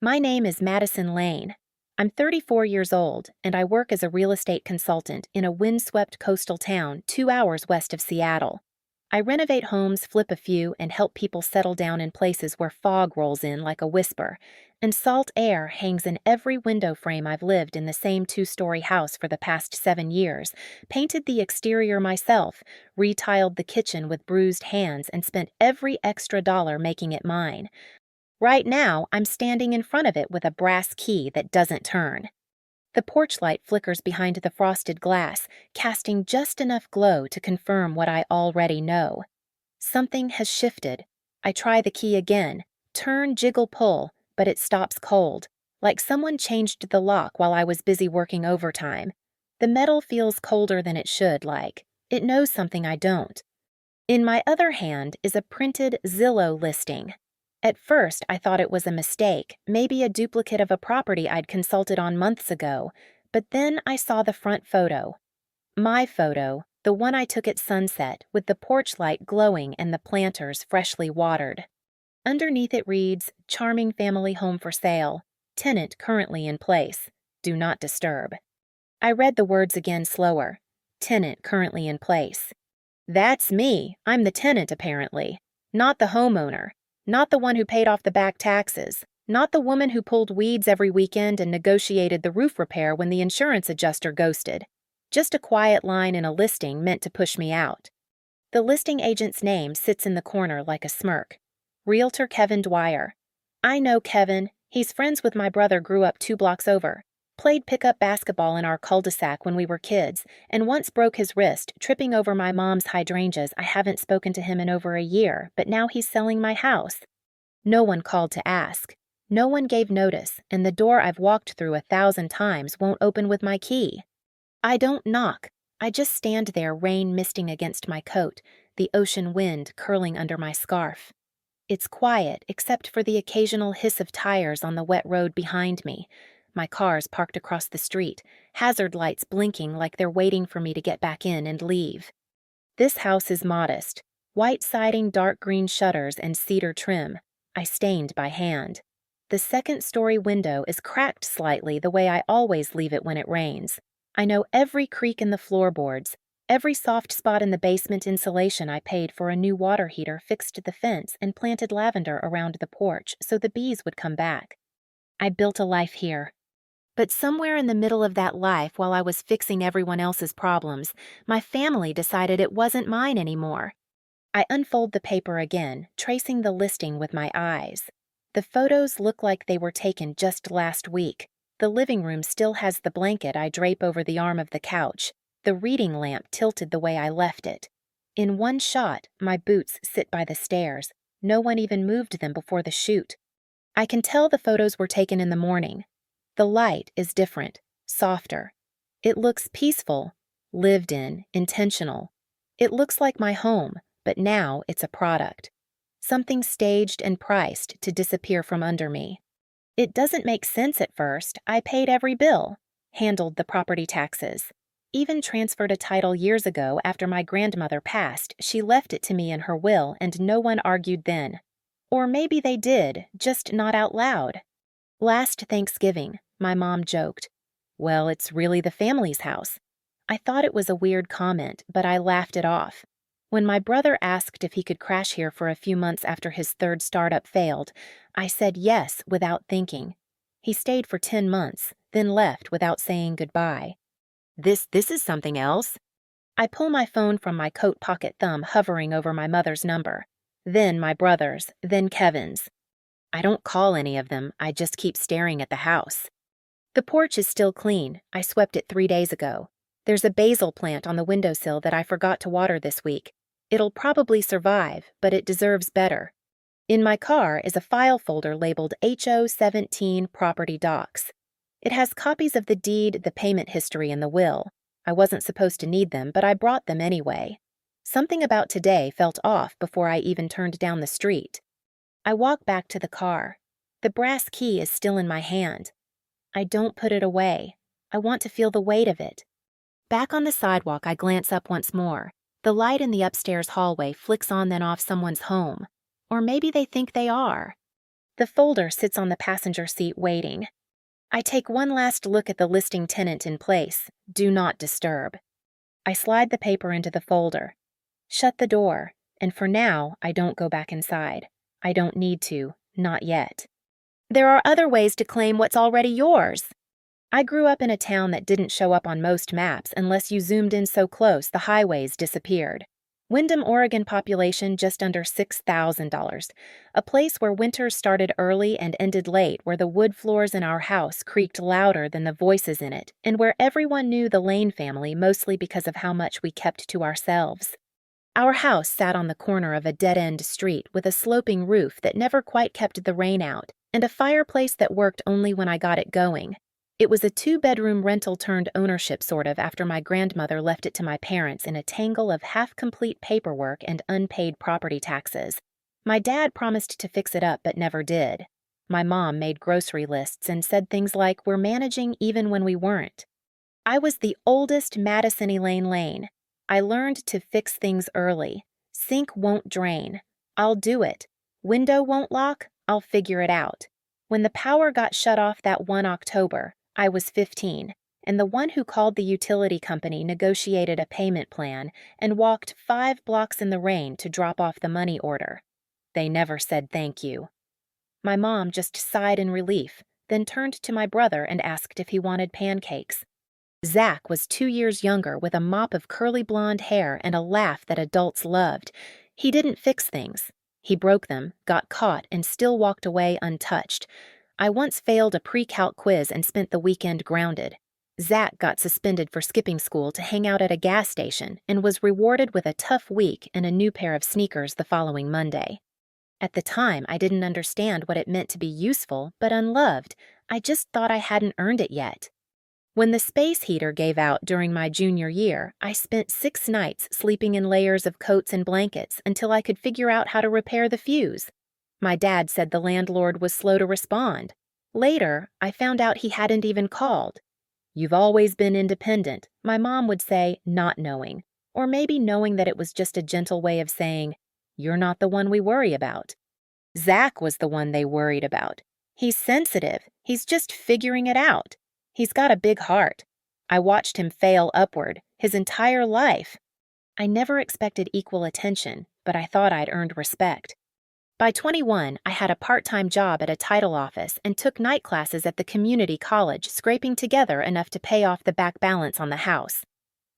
My name is Madison Lane. I'm 34 years old, and I work as a real estate consultant in a windswept coastal town 2 hours west of Seattle. I renovate homes, flip a few, and help people settle down in places where fog rolls in like a whisper, and salt air hangs in every window frame. I've lived in the same two-story house for the past 7 years, painted the exterior myself, retiled the kitchen with bruised hands, and spent every extra dollar making it mine. Right now, I'm standing in front of it with a brass key that doesn't turn. The porch light flickers behind the frosted glass, casting just enough glow to confirm what I already know. Something has shifted. I try the key again, turn, jiggle, pull, but it stops cold, like someone changed the lock while I was busy working overtime. The metal feels colder than it should, like it knows something I don't. In my other hand is a printed Zillow listing. At first, I thought it was a mistake, maybe a duplicate of a property I'd consulted on months ago, but then I saw the front photo. My photo, the one I took at sunset, with the porch light glowing and the planters freshly watered. Underneath it reads, "Charming family home for sale. Tenant currently in place. Do not disturb." I read the words again slower. Tenant currently in place. That's me. I'm the tenant, apparently. Not the homeowner. Not the one who paid off the back taxes. Not the woman who pulled weeds every weekend and negotiated the roof repair when the insurance adjuster ghosted. Just a quiet line in a listing meant to push me out. The listing agent's name sits in the corner like a smirk. Realtor Kevin Dwyer. I know Kevin. He's friends with my brother, grew up 2 blocks over. Played pickup basketball in our cul-de-sac when we were kids, and once broke his wrist tripping over my mom's hydrangeas. I haven't spoken to him in over a year, but now he's selling my house. No one called to ask. No one gave notice, and the door I've walked through 1,000 times won't open with my key. I don't knock. I just stand there, rain misting against my coat, the ocean wind curling under my scarf. It's quiet, except for the occasional hiss of tires on the wet road behind me. My car's parked across the street, hazard lights blinking like they're waiting for me to get back in and leave. This house is modest. White siding, dark green shutters, and cedar trim. I stained by hand. The second-story window is cracked slightly the way I always leave it when it rains. I know every creak in the floorboards, every soft spot in the basement insulation. I paid for a new water heater, fixed the fence, and planted lavender around the porch so the bees would come back. I built a life here. But somewhere in the middle of that life, while I was fixing everyone else's problems, my family decided it wasn't mine anymore. I unfold the paper again, tracing the listing with my eyes. The photos look like they were taken just last week. The living room still has the blanket I drape over the arm of the couch, the reading lamp tilted the way I left it. In one shot, my boots sit by the stairs. No one even moved them before the shoot. I can tell the photos were taken in the morning. The light is different, softer. It looks peaceful, lived in, intentional. It looks like my home, but now it's a product. Something staged and priced to disappear from under me. It doesn't make sense at first. I paid every bill, handled the property taxes, even transferred a title years ago after my grandmother passed. She left it to me in her will, and no one argued then. Or maybe they did, just not out loud. Last Thanksgiving, my mom joked, "Well, it's really the family's house." I thought it was a weird comment, but I laughed it off. When my brother asked if he could crash here for a few months after his third startup failed, I said yes without thinking. He stayed for 10 months, then left without saying goodbye. This is something else. I pull my phone from my coat pocket, thumb hovering over my mother's number. Then my brother's, then Kevin's. I don't call any of them, I just keep staring at the house. The porch is still clean. I swept it 3 days ago. There's a basil plant on the windowsill that I forgot to water this week. It'll probably survive, but it deserves better. In my car is a file folder labeled HO17 Property Docs. It has copies of the deed, the payment history, and the will. I wasn't supposed to need them, but I brought them anyway. Something about today felt off before I even turned down the street. I walk back to the car. The brass key is still in my hand. I don't put it away. I want to feel the weight of it. Back on the sidewalk, I glance up once more. The light in the upstairs hallway flicks on then off someone's home. Or maybe they think they are. The folder sits on the passenger seat waiting. I take one last look at the listing tenant in place. Do not disturb. I slide the paper into the folder, shut the door, and for now, I don't go back inside. I don't need to, not yet. There are other ways to claim what's already yours. I grew up in a town that didn't show up on most maps unless you zoomed in so close the highways disappeared. Windham, Oregon population just under $6,000, a place where winters started early and ended late, where the wood floors in our house creaked louder than the voices in it, and where everyone knew the Lane family mostly because of how much we kept to ourselves. Our house sat on the corner of a dead-end street with a sloping roof that never quite kept the rain out, and a fireplace that worked only when I got it going. It was a 2-bedroom rental turned ownership sort of after my grandmother left it to my parents in a tangle of half-complete paperwork and unpaid property taxes. My dad promised to fix it up but never did. My mom made grocery lists and said things like, "We're managing even when we weren't." I was the oldest Madison Elaine Lane. I learned to fix things early. Sink won't drain. I'll do it. Window won't lock. I'll figure it out. When the power got shut off that one October, I was 15, and the one who called the utility company negotiated a payment plan and walked 5 blocks in the rain to drop off the money order. They never said thank you. My mom just sighed in relief, then turned to my brother and asked if he wanted pancakes. Zach was 2 years younger with a mop of curly blonde hair and a laugh that adults loved. He didn't fix things. He broke them, got caught, and still walked away untouched. I once failed a pre-calc quiz and spent the weekend grounded. Zach got suspended for skipping school to hang out at a gas station and was rewarded with a tough week and a new pair of sneakers the following Monday. At the time, I didn't understand what it meant to be useful but unloved. I just thought I hadn't earned it yet. When the space heater gave out during my junior year, I spent 6 nights sleeping in layers of coats and blankets until I could figure out how to repair the fuse. My dad said the landlord was slow to respond. Later, I found out he hadn't even called. "You've always been independent," my mom would say, not knowing, or maybe knowing that it was just a gentle way of saying, "You're not the one we worry about." Zach was the one they worried about. He's sensitive. He's just figuring it out. He's got a big heart. I watched him fail upward his entire life. I never expected equal attention, but I thought I'd earned respect. By 21, I had a part-time job at a title office and took night classes at the community college, scraping together enough to pay off the back balance on the house.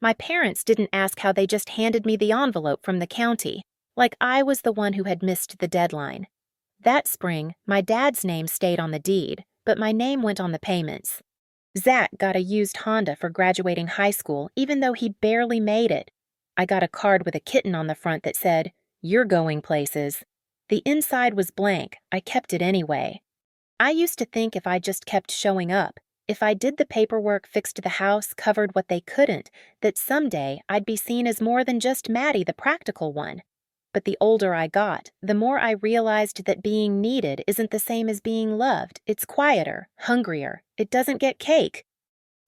My parents didn't ask how they just handed me the envelope from the county, like I was the one who had missed the deadline. That spring, my dad's name stayed on the deed, but my name went on the payments. Zach got a used Honda for graduating high school, even though he barely made it. I got a card with a kitten on the front that said, "You're going places." The inside was blank. I kept it anyway. I used to think if I just kept showing up, if I did the paperwork, fixed the house, covered what they couldn't, that someday I'd be seen as more than just Maddie, the practical one. But the older I got, the more I realized that being needed isn't the same as being loved. It's quieter, hungrier. It doesn't get cake.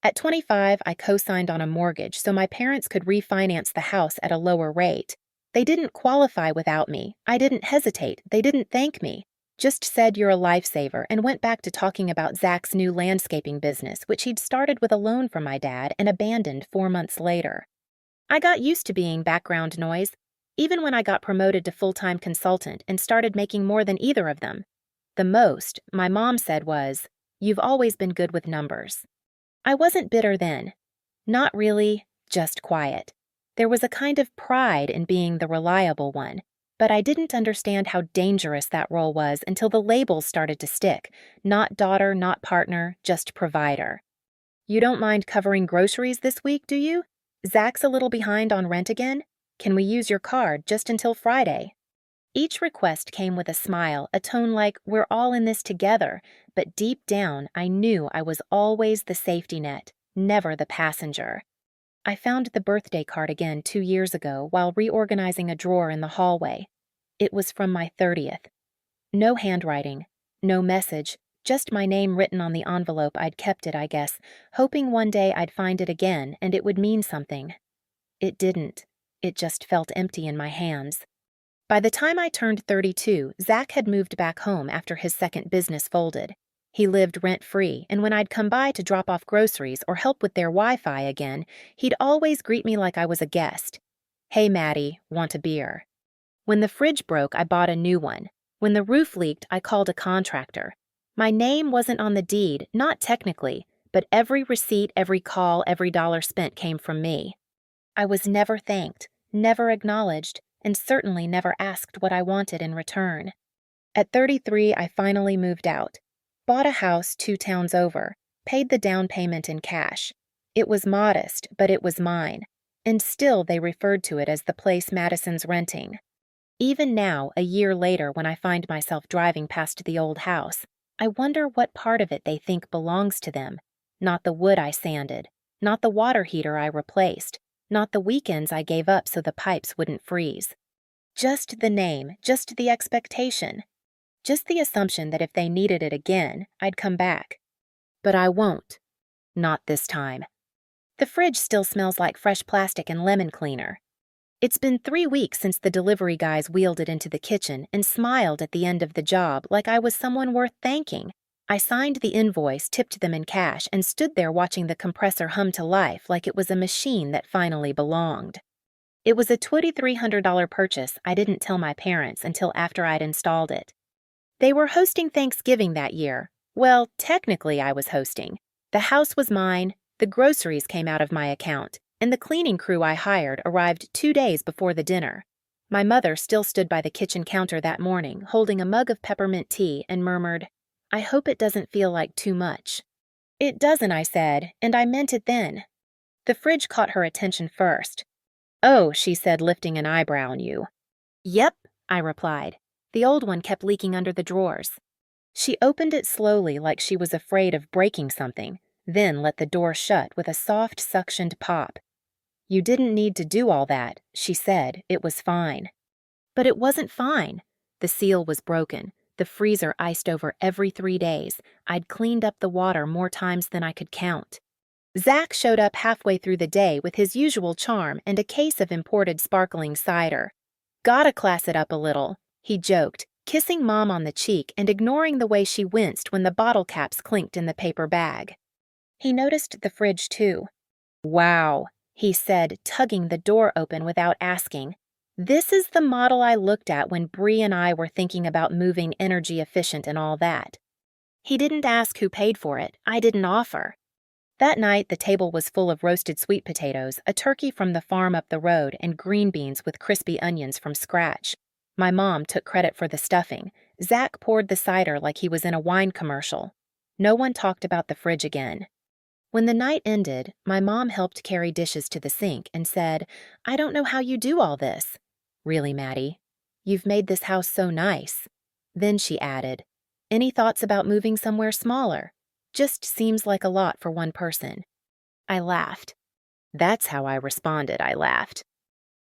At 25, I co-signed on a mortgage so my parents could refinance the house at a lower rate. They didn't qualify without me. I didn't hesitate. They didn't thank me. Just said, "You're a lifesaver," and went back to talking about Zach's new landscaping business, which he'd started with a loan from my dad and abandoned 4 months later. I got used to being background noise, even when I got promoted to full-time consultant and started making more than either of them. The most, my mom said, was, "You've always been good with numbers." I wasn't bitter then. Not really, just quiet. There was a kind of pride in being the reliable one, but I didn't understand how dangerous that role was until the labels started to stick. Not daughter, not partner, just provider. "You don't mind covering groceries this week, do you? Zach's a little behind on rent again. Can we use your card just until Friday?" Each request came with a smile, a tone like, "We're all in this together," but deep down I knew I was always the safety net, never the passenger. I found the birthday card again 2 years ago while reorganizing a drawer in the hallway. It was from my 30th. No handwriting, no message, just my name written on the envelope. I'd kept it, I guess, hoping one day I'd find it again and it would mean something. It didn't. It just felt empty in my hands. By the time I turned 32, Zach had moved back home after his second business folded. He lived rent-free, and when I'd come by to drop off groceries or help with their Wi-Fi again, he'd always greet me like I was a guest. "Hey, Maddie, want a beer?" When the fridge broke, I bought a new one. When the roof leaked, I called a contractor. My name wasn't on the deed, not technically, but every receipt, every call, every dollar spent came from me. I was never thanked, never acknowledged, and certainly never asked what I wanted in return. At 33, I finally moved out. Bought a house 2 towns over, paid the down payment in cash. It was modest, but it was mine, and still they referred to it as the place Madison's renting. Even now, a year later, when I find myself driving past the old house, I wonder what part of it they think belongs to them. Not the wood I sanded, not the water heater I replaced, not the weekends I gave up so the pipes wouldn't freeze. Just the name, just the expectation. Just the assumption that if they needed it again, I'd come back. But I won't. Not this time. The fridge still smells like fresh plastic and lemon cleaner. It's been 3 weeks since the delivery guys wheeled it into the kitchen and smiled at the end of the job like I was someone worth thanking. I signed the invoice, tipped them in cash, and stood there watching the compressor hum to life like it was a machine that finally belonged. It was a $2,300 purchase I didn't tell my parents until after I'd installed it. They were hosting Thanksgiving that year. Well, technically I was hosting. The house was mine, the groceries came out of my account, and the cleaning crew I hired arrived 2 days before the dinner. My mother still stood by the kitchen counter that morning, holding a mug of peppermint tea, and murmured, "I hope it doesn't feel like too much." "It doesn't," I said, and I meant it then. The fridge caught her attention first. "Oh," she said, lifting an eyebrow on you. "Yep," I replied. The old one kept leaking under the drawers. She opened it slowly like she was afraid of breaking something, then let the door shut with a soft suctioned pop. "You didn't need to do all that," she said. "It was fine." But it wasn't fine. The seal was broken. The freezer iced over every 3 days. I'd cleaned up the water more times than I could count. Zach showed up halfway through the day with his usual charm and a case of imported sparkling cider. "Gotta class it up a little," he joked, kissing Mom on the cheek and ignoring the way she winced when the bottle caps clinked in the paper bag. He noticed the fridge too. "Wow," he said, tugging the door open without asking. "This is the model I looked at when Bree and I were thinking about moving energy efficient and all that." He didn't ask who paid for it. I didn't offer. That night, the table was full of roasted sweet potatoes, a turkey from the farm up the road, and green beans with crispy onions from scratch. My mom took credit for the stuffing. Zach poured the cider like he was in a wine commercial. No one talked about the fridge again. When the night ended, my mom helped carry dishes to the sink and said, "I don't know how you do all this." "Really, Maddie? You've made this house so nice." Then she added, "Any thoughts about moving somewhere smaller? Just seems like a lot for one person." I laughed. That's how I responded, I laughed.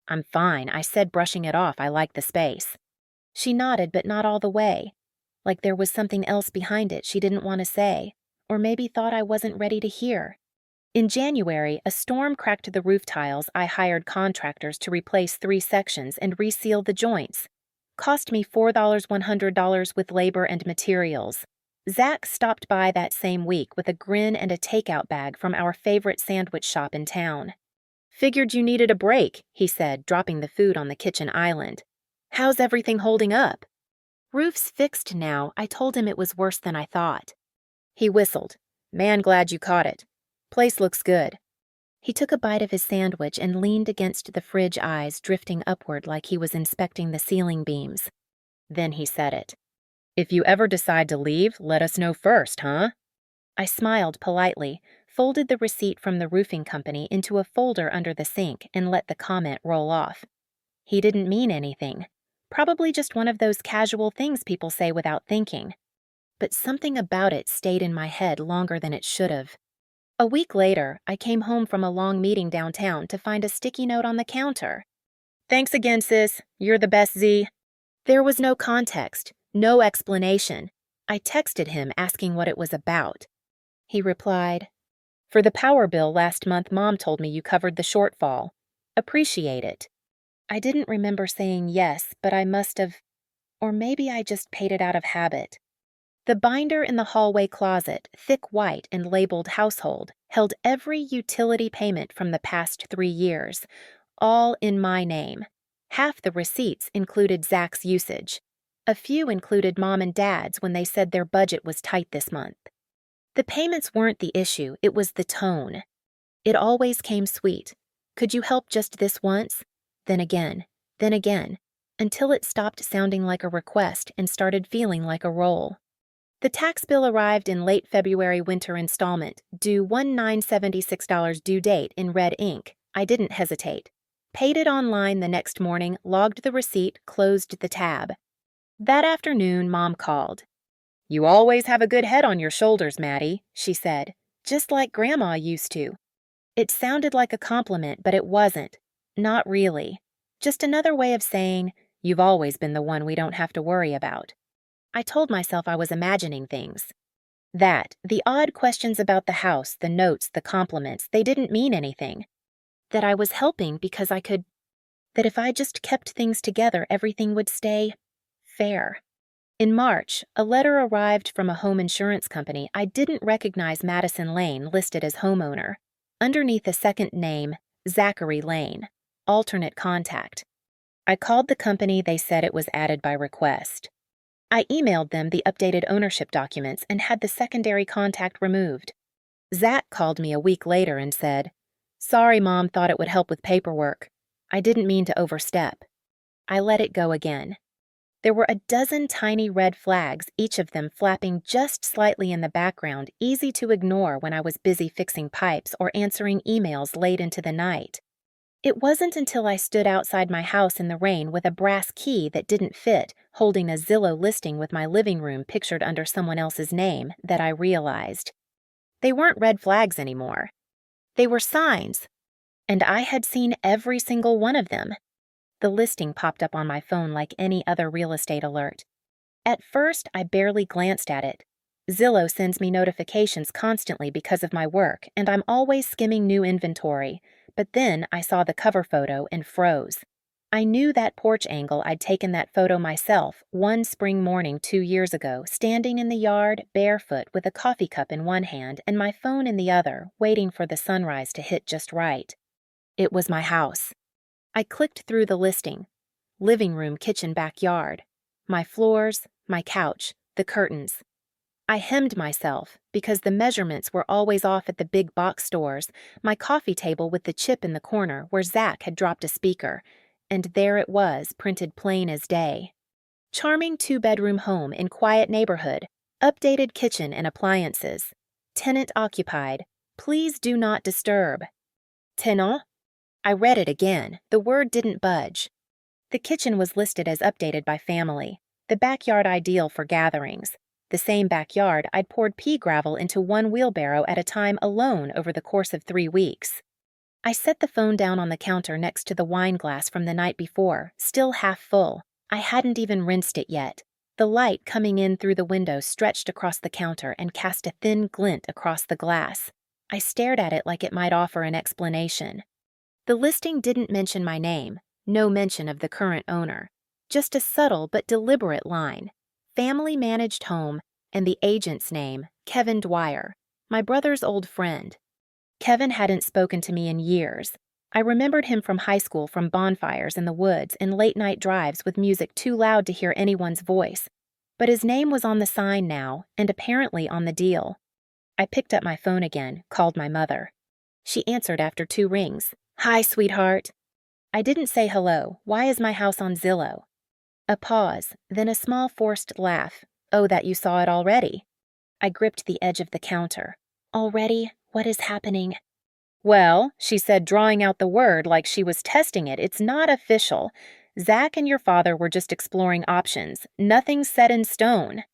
"I'm fine," I said, brushing it off. "I like the space." She nodded, but not all the way. Like there was something else behind it she didn't want to say, or maybe thought I wasn't ready to hear. In January, a storm cracked the roof tiles. I hired contractors to replace 3 sections and reseal the joints. Cost me $4,100 with labor and materials. Zach stopped by that same week with a grin and a takeout bag from our favorite sandwich shop in town. "Figured you needed a break," he said, dropping the food on the kitchen island. "How's everything holding up?" "Roof's fixed now." I told him it was worse than I thought. He whistled. "Man, glad you caught it. Place looks good." He took a bite of his sandwich and leaned against the fridge, eyes drifting upward like he was inspecting the ceiling beams. Then he said it. "If you ever decide to leave, let us know first, huh?" I smiled politely, folded the receipt from the roofing company into a folder under the sink, and let the comment roll off. He didn't mean anything. Probably just one of those casual things people say without thinking. But something about it stayed in my head longer than it should have. A week later, I came home from a long meeting downtown to find a sticky note on the counter. "Thanks again, sis. You're the best, Z." There was no context, no explanation. I texted him asking what it was about. He replied, "For the power bill last month, Mom told me you covered the shortfall. Appreciate it." I didn't remember saying yes, but I must have, or maybe I just paid it out of habit. The binder in the hallway closet, thick white and labeled household, held every utility payment from the past 3 years, all in my name. Half the receipts included Zach's usage. A few included Mom and Dad's when they said their budget was tight this month. The payments weren't the issue, it was the tone. It always came sweet. Could you help just this once? Then again, until it stopped sounding like a request and started feeling like a roll. The tax bill arrived in late February winter installment, due $1976 due date in red ink. I didn't hesitate. Paid it online the next morning, logged the receipt, closed the tab. That afternoon, Mom called. "You always have a good head on your shoulders, Maddie," she said, just like Grandma used to. It sounded like a compliment, but it wasn't. Not really. Just another way of saying, "You've always been the one we don't have to worry about." I told myself I was imagining things. The odd questions about the house, the notes, the compliments, they didn't mean anything. That I was helping because I could. That if I just kept things together, everything would stay fair. In March, a letter arrived from a home insurance company. I didn't recognize Madison Lane listed as homeowner. Underneath a second name, Zachary Lane. Alternate contact. I called the company. They said it was added by request. I emailed them the updated ownership documents and had the secondary contact removed. Zach called me a week later and said, "Sorry, Mom thought it would help with paperwork. I didn't mean to overstep." I let it go again. There were a dozen tiny red flags, each of them flapping just slightly in the background, easy to ignore when I was busy fixing pipes or answering emails late into the night. It wasn't until I stood outside my house in the rain with a brass key that didn't fit, holding a Zillow listing with my living room pictured under someone else's name, that I realized. They weren't red flags anymore. They were signs, and I had seen every single one of them. The listing popped up on my phone like any other real estate alert. At first, I barely glanced at it. Zillow sends me notifications constantly because of my work, and I'm always skimming new inventory. But then I saw the cover photo and froze. I knew that porch angle. I'd taken that photo myself one spring morning 2 years ago, standing in the yard, barefoot, with a coffee cup in one hand and my phone in the other, waiting for the sunrise to hit just right. It was my house. I clicked through the listing. Living room, kitchen, backyard. My floors, my couch, the curtains. I hemmed myself because the measurements were always off at the big box stores, my coffee table with the chip in the corner where Zach had dropped a speaker, and there it was, printed plain as day. Charming 2-bedroom home in quiet neighborhood, updated kitchen and appliances. Tenant occupied. Please do not disturb. Tenant? I read it again. The word didn't budge. The kitchen was listed as updated by family. The backyard ideal for gatherings. The same backyard I'd poured pea gravel into one wheelbarrow at a time alone over the course of 3 weeks. I set the phone down on the counter next to the wine glass from the night before, still half full. I hadn't even rinsed it yet. The light coming in through the window stretched across the counter and cast a thin glint across the glass. I stared at it like it might offer an explanation. The listing didn't mention my name, no mention of the current owner. Just a subtle but deliberate line. Family managed home, and the agent's name, Kevin Dwyer, my brother's old friend. Kevin hadn't spoken to me in years. I remembered him from high school, from bonfires in the woods and late-night drives with music too loud to hear anyone's voice. But his name was on the sign now, and apparently on the deal. I picked up my phone again, called my mother. She answered after 2 rings. "Hi, sweetheart." I didn't say hello. Why is my house on Zillow? A pause, then a small forced laugh. "Oh, that you saw it already." I gripped the edge of the counter. "Already? What is happening?" "Well," she said, drawing out the word like she was testing it, "it's not official. Zach and your father were just exploring options. Nothing's set in stone."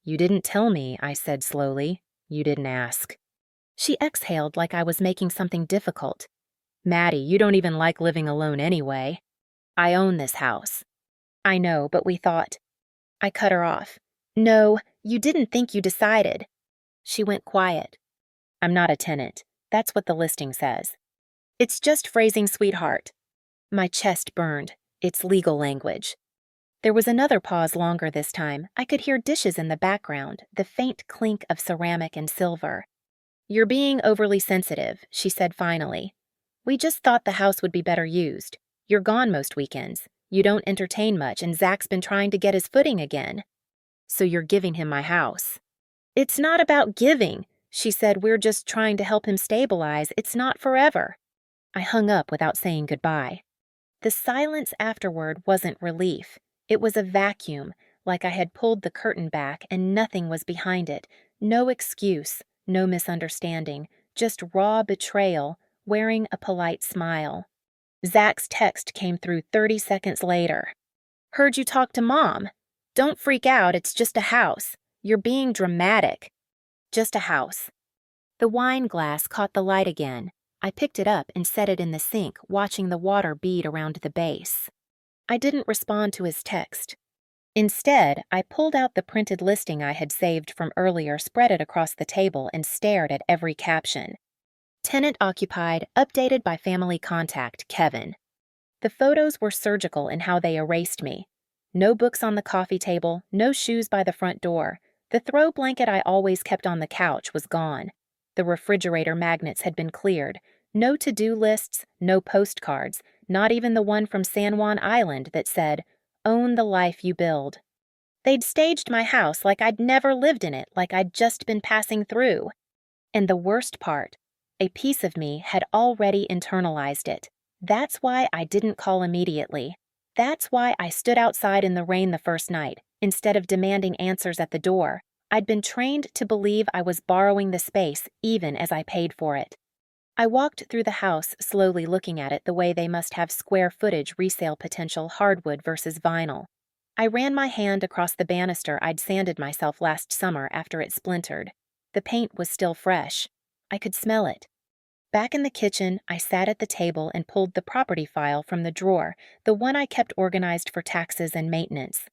"You didn't tell me," I said slowly. "You didn't ask." She exhaled like I was making something difficult. "Maddie, you don't even like living alone anyway." "I own this house." "I know, but we thought—" I cut her off. "No, you didn't think you decided." She went quiet. "I'm not a tenant. That's what the listing says." "It's just phrasing, sweetheart." My chest burned. It's legal language. There was another pause longer this time. I could hear dishes in the background, the faint clink of ceramic and silver. "You're being overly sensitive," she said finally. "We just thought the house would be better used. You're gone most weekends. You don't entertain much, and Zach's been trying to get his footing again. So you're giving him my house." "It's not about giving," she said. "We're just trying to help him stabilize. It's not forever." I hung up without saying goodbye. The silence afterward wasn't relief. It was a vacuum, like I had pulled the curtain back and nothing was behind it. No excuse, no misunderstanding, just raw betrayal, wearing a polite smile. Zach's text came through 30 seconds later. "Heard you talk to Mom. Don't freak out, it's just a house. You're being dramatic." Just a house. The wine glass caught the light again. I picked it up and set it in the sink, watching the water bead around the base. I didn't respond to his text. Instead, I pulled out the printed listing I had saved from earlier, spread it across the table, and stared at every caption. "Tenant occupied, updated by family contact, Kevin." The photos were surgical in how they erased me. No books on the coffee table, no shoes by the front door. The throw blanket I always kept on the couch was gone. The refrigerator magnets had been cleared. No to-do lists, no postcards, not even the one from San Juan Island that said, "Own the life you build." They'd staged my house like I'd never lived in it, like I'd just been passing through. And the worst part, a piece of me had already internalized it. That's why I didn't call immediately. That's why I stood outside in the rain the first night, instead of demanding answers at the door. I'd been trained to believe I was borrowing the space even as I paid for it. I walked through the house, slowly looking at it the way they must have square footage resale potential, hardwood versus vinyl. I ran my hand across the banister I'd sanded myself last summer after it splintered. The paint was still fresh. I could smell it. Back in the kitchen, I sat at the table and pulled the property file from the drawer, the one I kept organized for taxes and maintenance.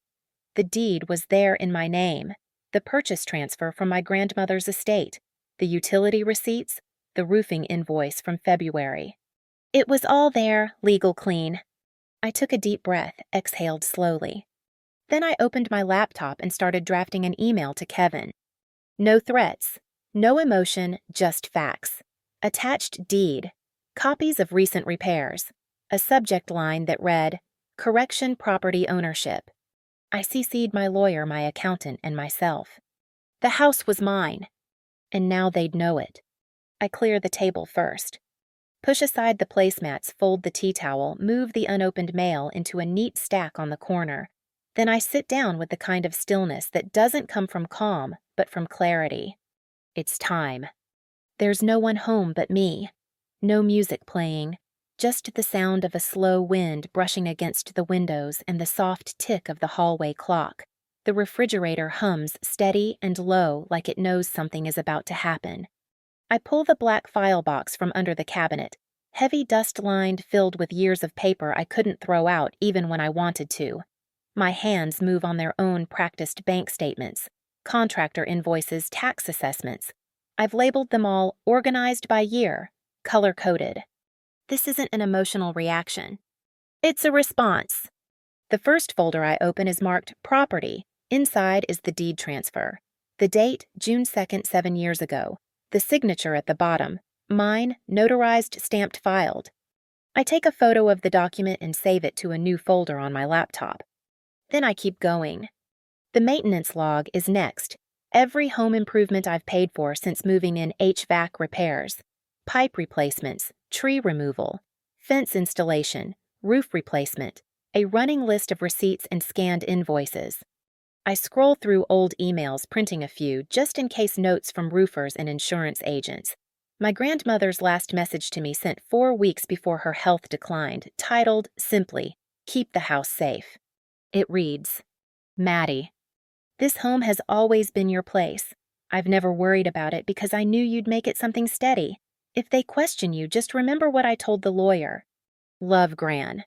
The deed was there in my name, the purchase transfer from my grandmother's estate, the utility receipts, the roofing invoice from February. It was all there, legal clean. I took a deep breath, exhaled slowly. Then I opened my laptop and started drafting an email to Kevin. No threats, no emotion, just facts. Attached deed, copies of recent repairs, a subject line that read, "Correction property ownership." I CC'd my lawyer, my accountant, and myself. The house was mine, and now they'd know it. I clear the table first. Push aside the placemats, fold the tea towel, move the unopened mail into a neat stack on the corner. Then I sit down with the kind of stillness that doesn't come from calm, but from clarity. It's time. There's no one home but me. No music playing, just the sound of a slow wind brushing against the windows and the soft tick of the hallway clock. The refrigerator hums steady and low like it knows something is about to happen. I pull the black file box from under the cabinet, heavy dust-lined, filled with years of paper I couldn't throw out even when I wanted to. My hands move on their own practiced bank statements, contractor invoices, tax assessments. I've labeled them all organized by year, color-coded. This isn't an emotional reaction. It's a response. The first folder I open is marked Property. Inside is the deed transfer. The date, June 2nd, 7 years ago. The signature at the bottom, mine, notarized, stamped, filed. I take a photo of the document and save it to a new folder on my laptop. Then I keep going. The maintenance log is next. Every home improvement I've paid for since moving in: HVAC repairs, pipe replacements, tree removal, fence installation, roof replacement, a running list of receipts and scanned invoices. I scroll through old emails, printing a few, just in case notes from roofers and insurance agents. My grandmother's last message to me sent 4 weeks before her health declined, titled simply, "Keep the house safe." It reads, "Maddie, this home has always been your place. I've never worried about it because I knew you'd make it something steady. If they question you, just remember what I told the lawyer. Love, Gran."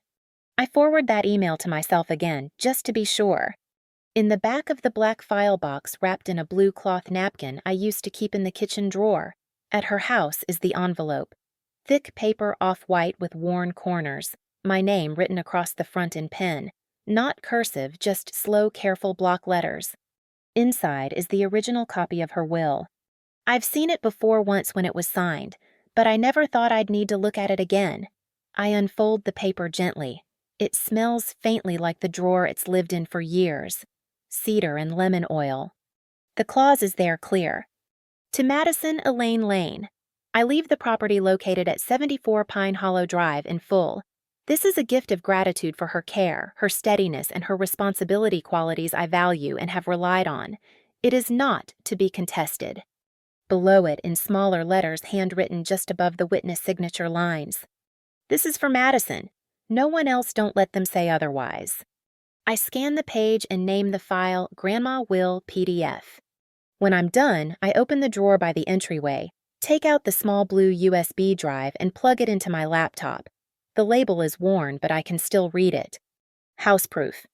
I forward that email to myself again, just to be sure. In the back of the black file box, wrapped in a blue cloth napkin I used to keep in the kitchen drawer, at her house is the envelope. Thick paper, off-white with worn corners, my name written across the front in pen. Not cursive, just slow, careful block letters. Inside is the original copy of her will. I've seen it before once when it was signed, but I never thought I'd need to look at it again. I unfold the paper gently. It smells faintly like the drawer it's lived in for years. Cedar and lemon oil. The clause is there clear. To Madison Elaine Lane. I leave the property located at 74 Pine Hollow Drive in full. This is a gift of gratitude for her care, her steadiness, and her responsibility qualities I value and have relied on. It is not to be contested. Below it, in smaller letters handwritten just above the witness signature lines. This is for Madison. No one else, don't let them say otherwise. I scan the page and name the file Grandma Will PDF. When I'm done, I open the drawer by the entryway, take out the small blue USB drive and plug it into my laptop. The label is worn, but I can still read it. Houseproof.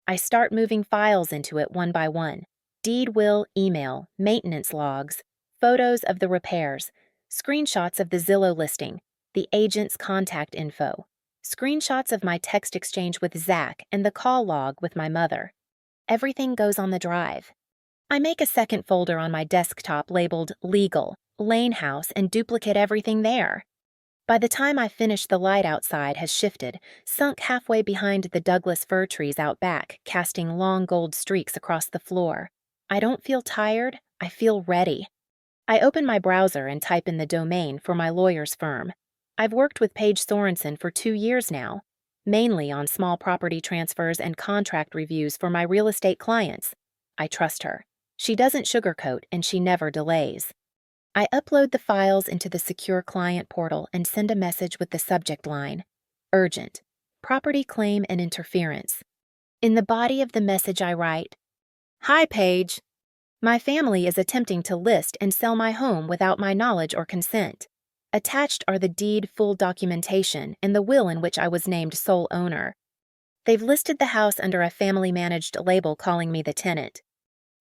I start moving files into it one by one. Deed will, email, maintenance logs, photos of the repairs, screenshots of the Zillow listing, the agent's contact info, screenshots of my text exchange with Zach and the call log with my mother. Everything goes on the drive. I make a second folder on my desktop labeled Legal, Lane House, and duplicate everything there. By the time I finish, the light outside has shifted, sunk halfway behind the Douglas fir trees out back, casting long gold streaks across the floor. I don't feel tired, I feel ready. I open my browser and type in the domain for my lawyer's firm. I've worked with Paige Sorensen for 2 years now, mainly on small property transfers and contract reviews for my real estate clients. I trust her. She doesn't sugarcoat, and she never delays. I upload the files into the secure client portal and send a message with the subject line, Urgent, Property Claim and Interference. In the body of the message I write, Hi, Paige. My family is attempting to list and sell my home without my knowledge or consent. Attached are the deed full documentation and the will in which I was named sole owner. They've listed the house under a family-managed label calling me the tenant.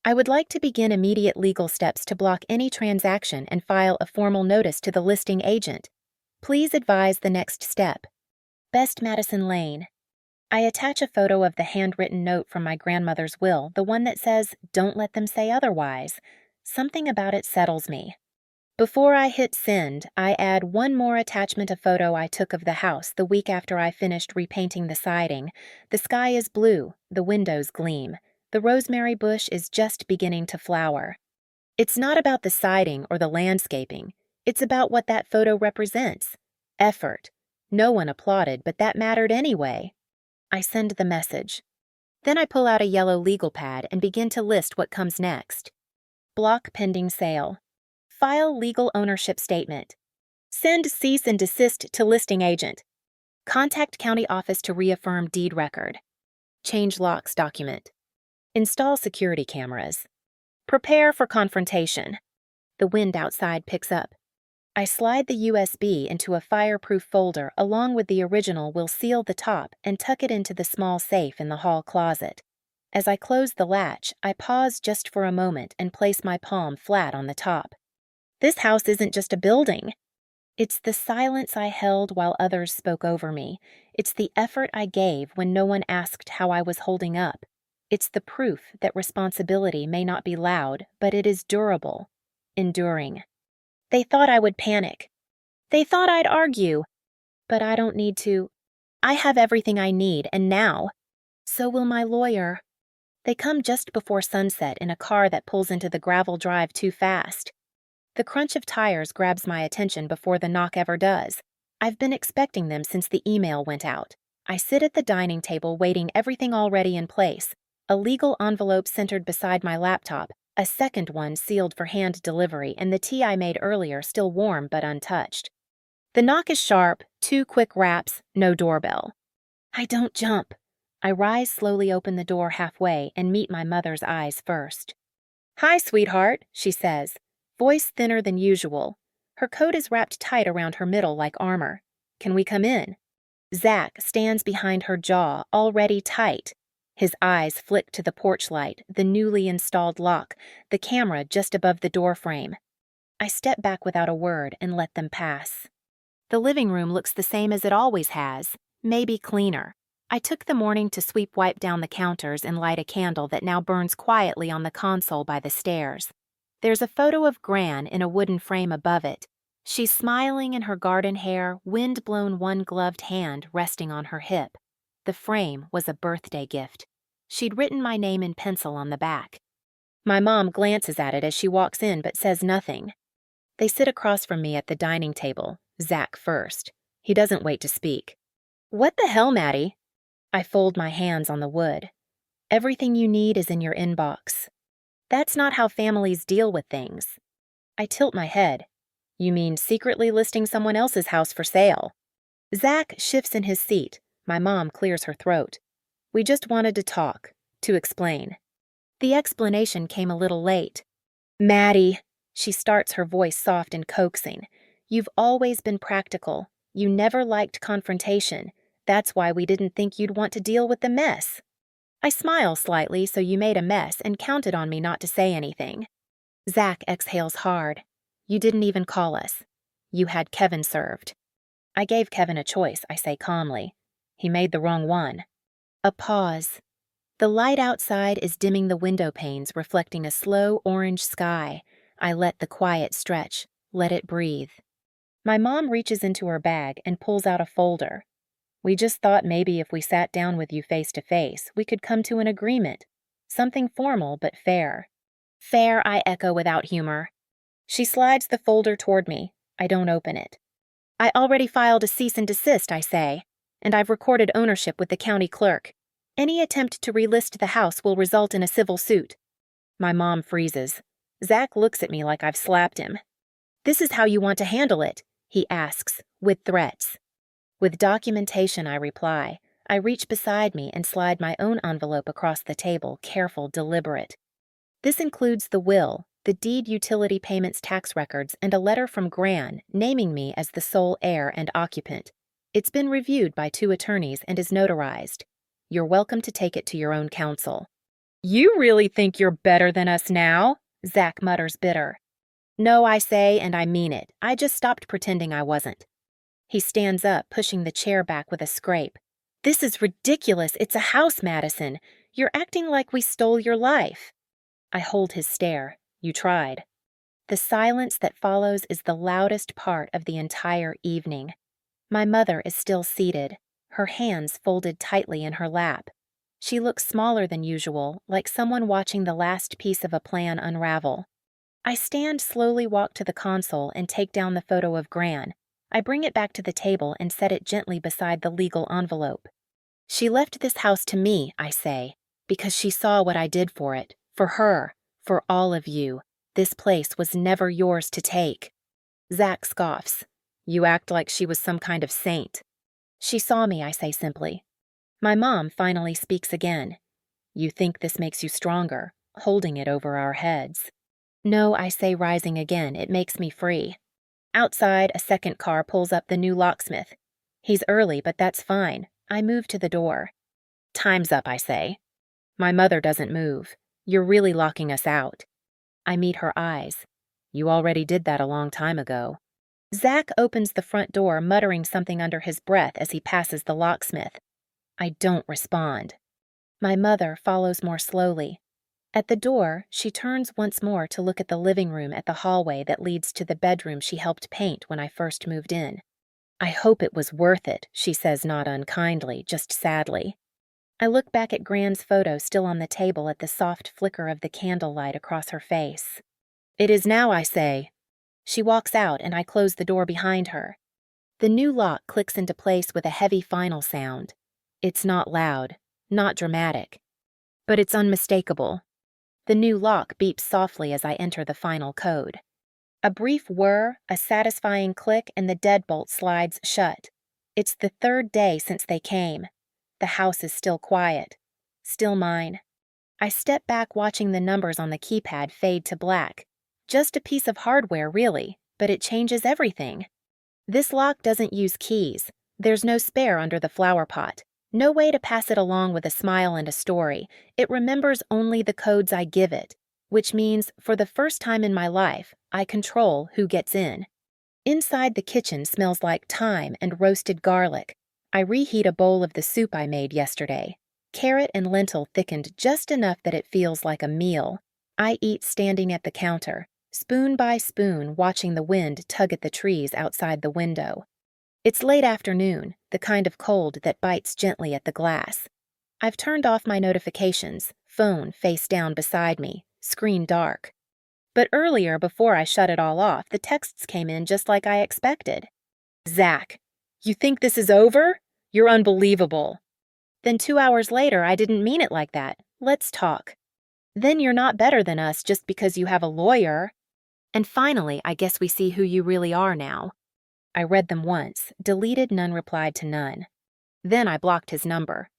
I would like to begin immediate legal steps to block any transaction and file a formal notice to the listing agent. Please advise the next step. Best Madison Lane. I attach a photo of the handwritten note from my grandmother's will, the one that says, "Don't let them say otherwise." Something about it settles me. Before I hit send, I add one more attachment, a photo I took of the house the week after I finished repainting the siding. The sky is blue, the windows gleam. The rosemary bush is just beginning to flower. It's not about the siding or the landscaping. It's about what that photo represents. Effort. No one applauded, but that mattered anyway. I send the message. Then I pull out a yellow legal pad and begin to list what comes next. Block pending sale. File legal ownership statement. Send cease and desist to listing agent. Contact county office to reaffirm deed record. Change locks document. Install security cameras. Prepare for confrontation. The wind outside picks up. I slide the USB into a fireproof folder along with the original will seal the top and tuck it into the small safe in the hall closet. As I close the latch, I pause just for a moment and place my palm flat on the top. This house isn't just a building. It's the silence I held while others spoke over me. It's the effort I gave when no one asked how I was holding up. It's the proof that responsibility may not be loud, but it is durable, enduring. They thought I would panic. They thought I'd argue. But I don't need to. I have everything I need, and now. So will my lawyer. They come just before sunset in a car that pulls into the gravel drive too fast. The crunch of tires grabs my attention before the knock ever does. I've been expecting them since the email went out. I sit at the dining table waiting, everything already in place. A legal envelope centered beside my laptop, a second one sealed for hand delivery, and the tea I made earlier still warm but untouched. The knock is sharp, 2 quick raps, no doorbell. I don't jump. I rise slowly, open the door halfway, and meet my mother's eyes first. "Hi, sweetheart," she says, voice thinner than usual. Her coat is wrapped tight around her middle like armor. "Can we come in?" Zach stands behind her jaw, already tight. His eyes flick to the porch light, the newly installed lock, the camera just above the door frame. I step back without a word and let them pass. The living room looks the same as it always has. maybe cleaner. I took the morning to wipe down the counters and light a candle that now burns quietly on the console by the stairs. There's a photo of Gran in a wooden frame above it. She's smiling in her garden hair, wind-blown one-gloved hand resting on her hip. The frame was a birthday gift. She'd written my name in pencil on the back. My mom glances at it as she walks in but says nothing. They sit across from me at the dining table, Zach first. He doesn't wait to speak. "What the hell, Maddie?" I fold my hands on the wood. "Everything you need is in your inbox." "That's not how families deal with things." I tilt my head. "You mean secretly listing someone else's house for sale?" Zach shifts in his seat. My mom clears her throat. "We just wanted to talk, to explain." The explanation came a little late. "Maddie," she starts, her voice soft and coaxing, "you've always been practical. You never liked confrontation. That's why we didn't think you'd want to deal with the mess." I smile slightly, so you made a mess and counted on me not to say anything. Zach exhales hard. "You didn't even call us. You had Kevin served." "I gave Kevin a choice," I say calmly. "He made the wrong one." A pause. The light outside is dimming the window panes, reflecting a slow orange sky. I let the quiet stretch, let it breathe. My mom reaches into her bag and pulls out a folder. "We just thought maybe if we sat down with you face to face, we could come to an agreement. Something formal but fair." "Fair," I echo without humor. She slides the folder toward me. I don't open it. "I already filed a cease and desist," I say, "and I've recorded ownership with the county clerk. Any attempt to relist the house will result in a civil suit." My mom freezes. Zach looks at me like I've slapped him. "This is how you want to handle it?" he asks, with threats. "With documentation," I reply. I reach beside me and slide my own envelope across the table, careful, deliberate. This includes the will, the deed, utility payments, tax records, and a letter from Gran naming me as the sole heir and occupant. It's been reviewed by 2 attorneys and is notarized. You're welcome to take it to your own counsel." "You really think you're better than us now?" Zach mutters bitter. "No," I say, and I mean it. I just stopped pretending I wasn't. He stands up, pushing the chair back with a scrape. "This is ridiculous. It's a house, Madison. You're acting like we stole your life." I hold his stare. "You tried." The silence that follows is the loudest part of the entire evening. My mother is still seated, her hands folded tightly in her lap. She looks smaller than usual, like someone watching the last piece of a plan unravel. I slowly walk to the console and take down the photo of Gran. I bring it back to the table and set it gently beside the legal envelope. "She left this house to me," I say, "because she saw what I did for it, for her, for all of you. This place was never yours to take." Zach scoffs. "You act like she was some kind of saint." "She saw me," I say simply. My mom finally speaks again. "You think this makes you stronger, holding it over our heads." "No," I say, rising again. "It makes me free." Outside, a second car pulls up the new locksmith. He's early, but that's fine. I move to the door. "Time's up," I say. My mother doesn't move. "You're really locking us out." I meet her eyes. "You already did that a long time ago." Zach opens the front door, muttering something under his breath as he passes the locksmith. I don't respond. My mother follows more slowly. At the door, she turns once more to look at the living room at the hallway that leads to the bedroom she helped paint when I first moved in. "I hope it was worth it," she says, not unkindly, just sadly. I look back at Gran's photo still on the table at the soft flicker of the candlelight across her face. "It is now," I say. She walks out and I close the door behind her. The new lock clicks into place with a heavy final sound. It's not loud, not dramatic, but it's unmistakable. The new lock beeps softly as I enter the final code. A brief whir, a satisfying click, and the deadbolt slides shut. It's the 3rd day since they came. The house is still quiet, still mine. I step back, watching the numbers on the keypad fade to black. Just a piece of hardware, really, but it changes everything. This lock doesn't use keys. There's no spare under the flower pot. No way to pass it along with a smile and a story. It remembers only the codes I give it, which means, for the first time in my life, I control who gets in. Inside, the kitchen smells like thyme and roasted garlic. I reheat a bowl of the soup I made yesterday. Carrot and lentil thickened just enough that it feels like a meal. I eat standing at the counter, spoon by spoon, watching the wind tug at the trees outside the window. It's late afternoon, the kind of cold that bites gently at the glass. I've turned off my notifications, phone face down beside me, screen dark. But earlier, before I shut it all off, the texts came in just like I expected. Zach, you think this is over? You're unbelievable. Then 2 hours later, I didn't mean it like that. Let's talk. Then you're not better than us just because you have a lawyer. And finally, I guess we see who you really are now. I read them once, deleted none replied to none. Then I blocked his number.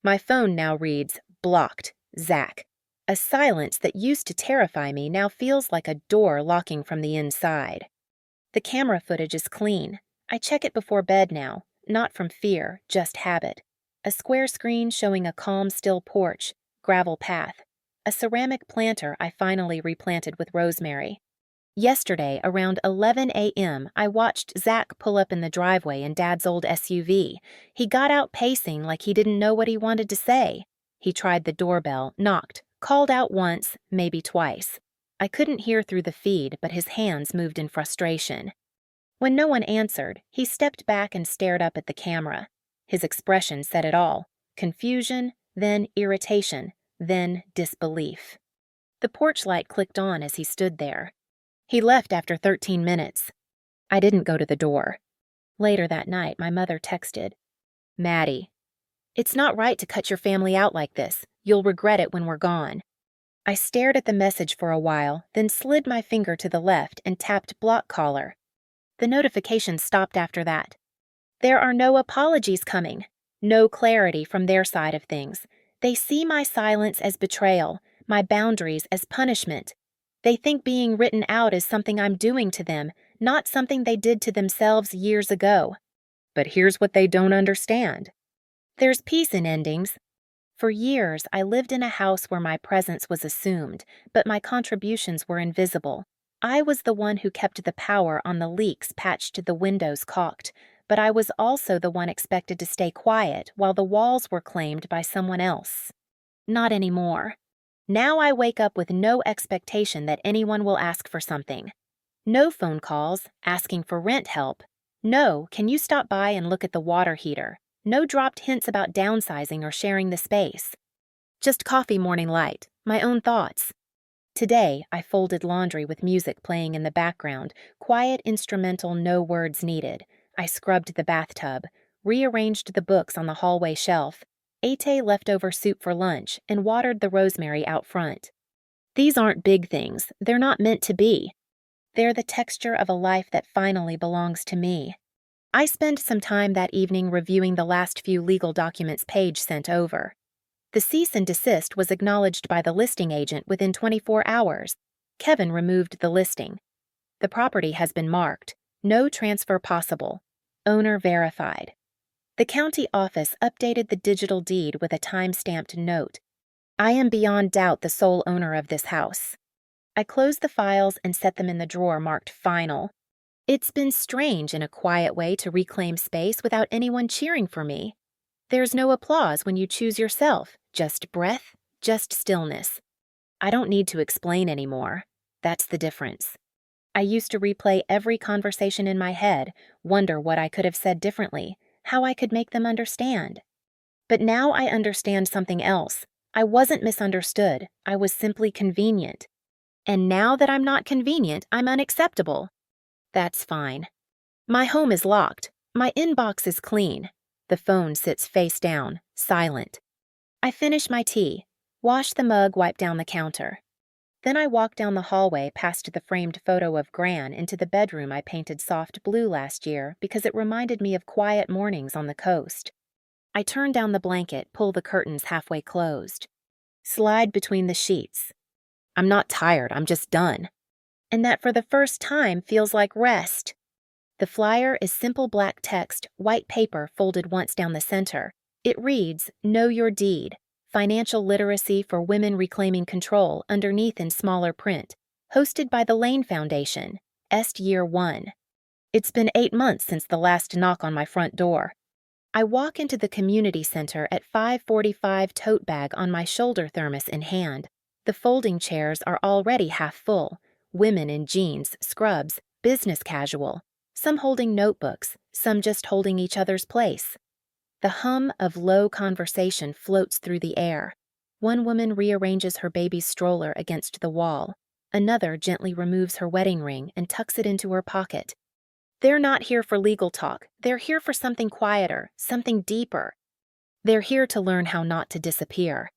My phone now reads, blocked, Zach. A silence that used to terrify me now feels like a door locking from the inside. The camera footage is clean. I check it before bed now, not from fear, just habit. A square screen showing a calm, still porch, gravel path. A ceramic planter I finally replanted with rosemary. Yesterday, around 11 a.m., I watched Zach pull up in the driveway in Dad's old SUV. He got out pacing like he didn't know what he wanted to say. He tried the doorbell, knocked, called out once, maybe twice. I couldn't hear through the feed, but his hands moved in frustration. When no one answered, he stepped back and stared up at the camera. His expression said it all. Confusion, then irritation, then disbelief. The porch light clicked on as he stood there. He left after 13 minutes. I didn't go to the door. Later that night, my mother texted, Maddie, it's not right to cut your family out like this. You'll regret it when we're gone. I stared at the message for a while, then slid my finger to the left and tapped block caller. The notification stopped after that. There are no apologies coming. No clarity from their side of things. They see my silence as betrayal, my boundaries as punishment. They think being written out is something I'm doing to them, not something they did to themselves years ago. But here's what they don't understand. There's peace in endings. For years, I lived in a house where my presence was assumed, but my contributions were invisible. I was the one who kept the power on the leaks patched to the windows caulked, but I was also the one expected to stay quiet while the walls were claimed by someone else. Not anymore. Now I wake up with no expectation that anyone will ask for something. No phone calls asking for rent help. No, can you stop by and look at the water heater? No dropped hints about downsizing or sharing the space. Just coffee morning light, my own thoughts. Today, I folded laundry with music playing in the background, quiet instrumental, no words needed. I scrubbed the bathtub, rearranged the books on the hallway shelf, ate leftover soup for lunch, and watered the rosemary out front. These aren't big things. They're not meant to be. They're the texture of a life that finally belongs to me. I spent some time that evening reviewing the last few legal documents Paige sent over. The cease and desist was acknowledged by the listing agent within 24 hours. Kevin removed the listing. The property has been marked. No transfer possible. Owner verified. The county office updated the digital deed with a time-stamped note. I am beyond doubt the sole owner of this house. I closed the files and set them in the drawer marked Final. It's been strange in a quiet way to reclaim space without anyone cheering for me. There's no applause when you choose yourself, just breath, just stillness. I don't need to explain anymore. That's the difference. I used to replay every conversation in my head, wonder what I could have said differently, how I could make them understand. But now I understand something else. I wasn't misunderstood. I was simply convenient. And now that I'm not convenient, I'm unacceptable. That's fine. My home is locked. My inbox is clean. The phone sits face down, silent. I finish my tea, wash the mug, wipe down the counter. Then I walk down the hallway past the framed photo of Gran into the bedroom I painted soft blue last year because it reminded me of quiet mornings on the coast. I turn down the blanket, pull the curtains halfway closed. Slide between the sheets. I'm not tired, I'm just done. And that for the first time feels like rest. The flyer is simple black text, white paper folded once down the center. It reads, Know Your Deed, Financial Literacy for Women Reclaiming Control underneath in smaller print, hosted by the Lane Foundation, Est Year 1. It's been 8 months since the last knock on my front door. I walk into the community center at 5:45, tote bag on my shoulder, thermos in hand. The folding chairs are already half full. Women in jeans, scrubs, business casual. Some holding notebooks, some just holding each other's place. The hum of low conversation floats through the air. One woman rearranges her baby's stroller against the wall. Another gently removes her wedding ring and tucks it into her pocket. They're not here for legal talk. They're here for something quieter, something deeper. They're here to learn how not to disappear.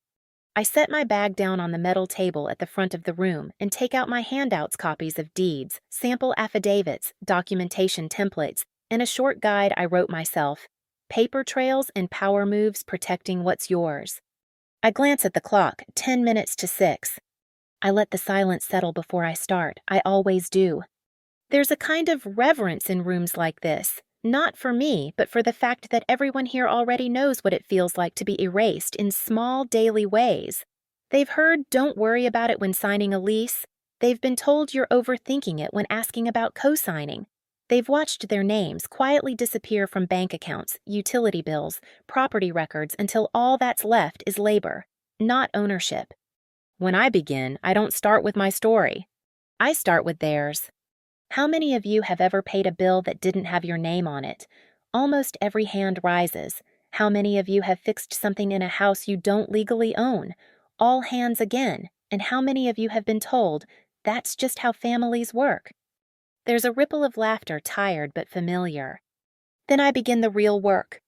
I set my bag down on the metal table at the front of the room and take out my handouts, copies of deeds, sample affidavits, documentation templates, and a short guide I wrote myself. Paper trails and power moves protecting what's yours. I glance at the clock, 10 minutes to 6. I let the silence settle before I start. I always do. There's a kind of reverence in rooms like this, not for me, but for the fact that everyone here already knows what it feels like to be erased in small daily ways. They've heard "don't worry about it" when signing a lease. They've been told you're overthinking it when asking about co-signing. They've watched their names quietly disappear from bank accounts, utility bills, property records until all that's left is labor, not ownership. When I begin, I don't start with my story. I start with theirs. How many of you have ever paid a bill that didn't have your name on it? Almost every hand rises. How many of you have fixed something in a house you don't legally own? All hands again. And how many of you have been told, that's just how families work? There's a ripple of laughter, tired but familiar. Then I begin the real work.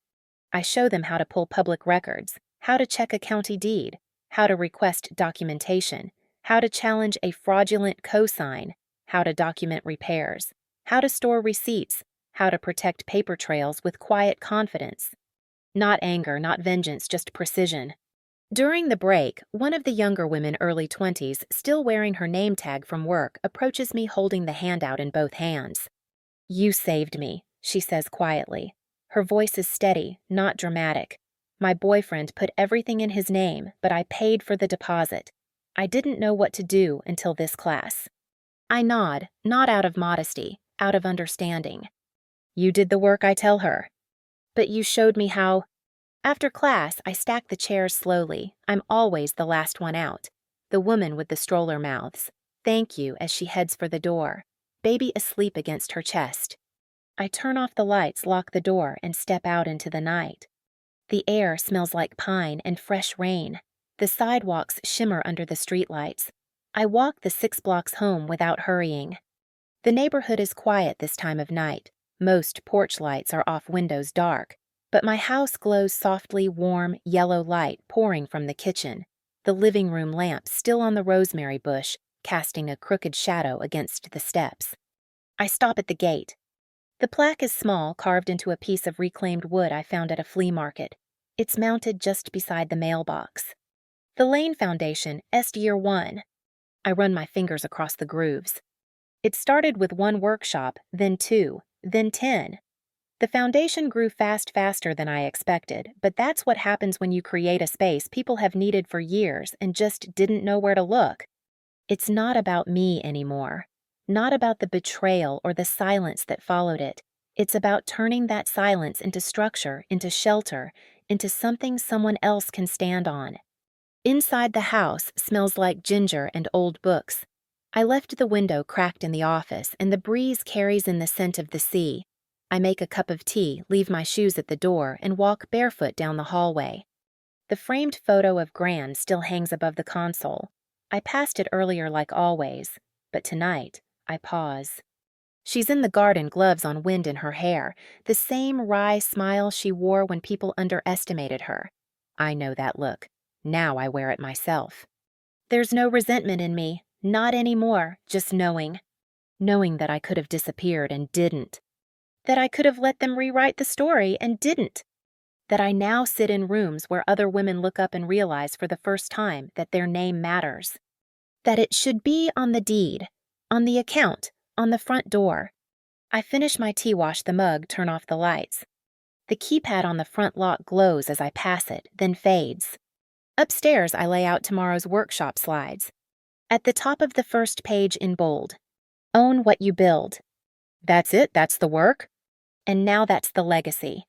I show them how to pull public records, how to check a county deed, how to request documentation, how to challenge a fraudulent cosign, how to document repairs, how to store receipts, how to protect paper trails with quiet confidence. Not anger, not vengeance, just precision. During the break, one of the younger women, early 20s, still wearing her name tag from work, approaches me holding the handout in both hands. "You saved me," she says quietly. Her voice is steady, not dramatic. "My boyfriend put everything in his name, but I paid for the deposit. I didn't know what to do until this class." I nod, not out of modesty, out of understanding. "You did the work," I tell her. "But you showed me how." After class, I stack the chairs slowly. I'm always the last one out. The woman with the stroller mouths, "Thank you," as she heads for the door. Baby asleep against her chest. I turn off the lights, lock the door, and step out into the night. The air smells like pine and fresh rain. The sidewalks shimmer under the streetlights. I walk the 6 blocks home without hurrying. The neighborhood is quiet this time of night. Most porch lights are off, windows dark. But my house glows softly, warm, yellow light pouring from the kitchen. The living room lamp still on the rosemary bush, casting a crooked shadow against the steps. I stop at the gate. The plaque is small, carved into a piece of reclaimed wood I found at a flea market. It's mounted just beside the mailbox. "The Lane Foundation, Est Year 1. I run my fingers across the grooves. It started with 1 workshop, then 2, then 10. The foundation grew faster than I expected, but that's what happens when you create a space people have needed for years and just didn't know where to look. It's not about me anymore. Not about the betrayal or the silence that followed it. It's about turning that silence into structure, into shelter, into something someone else can stand on. Inside the house smells like ginger and old books. I left the window cracked in the office, and the breeze carries in the scent of the sea. I make a cup of tea, leave my shoes at the door, and walk barefoot down the hallway. The framed photo of Gran still hangs above the console. I passed it earlier like always, but tonight, I pause. She's in the garden, gloves on, wind in her hair, the same wry smile she wore when people underestimated her. I know that look. Now I wear it myself. There's no resentment in me, not anymore, just knowing. Knowing that I could have disappeared and didn't. That I could have let them rewrite the story and didn't. That I now sit in rooms where other women look up and realize for the first time that their name matters. That it should be on the deed, on the account, on the front door. I finish my tea, wash the mug, turn off the lights. The keypad on the front lock glows as I pass it, then fades. Upstairs, I lay out tomorrow's workshop slides. At the top of the first page in bold, "Own what you build." That's it, that's the work. And now that's the legacy.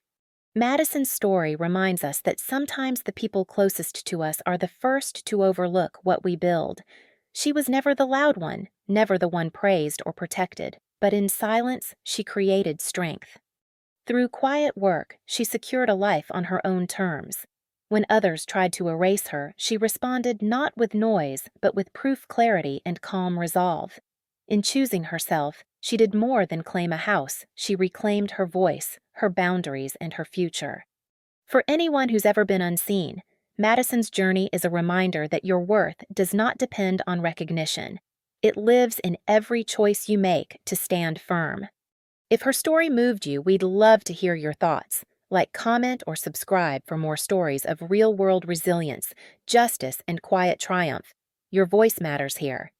Madison's story reminds us that sometimes the people closest to us are the first to overlook what we build. She was never the loud one, never the one praised or protected, but in silence, she created strength. Through quiet work, she secured a life on her own terms. When others tried to erase her, she responded not with noise, but with proof clarity and calm resolve. In choosing herself, she did more than claim a house, she reclaimed her voice, her boundaries, and her future. For anyone who's ever been unseen, Madison's journey is a reminder that your worth does not depend on recognition. It lives in every choice you make to stand firm. If her story moved you, we'd love to hear your thoughts. Like, comment, or subscribe for more stories of real-world resilience, justice, and quiet triumph. Your voice matters here.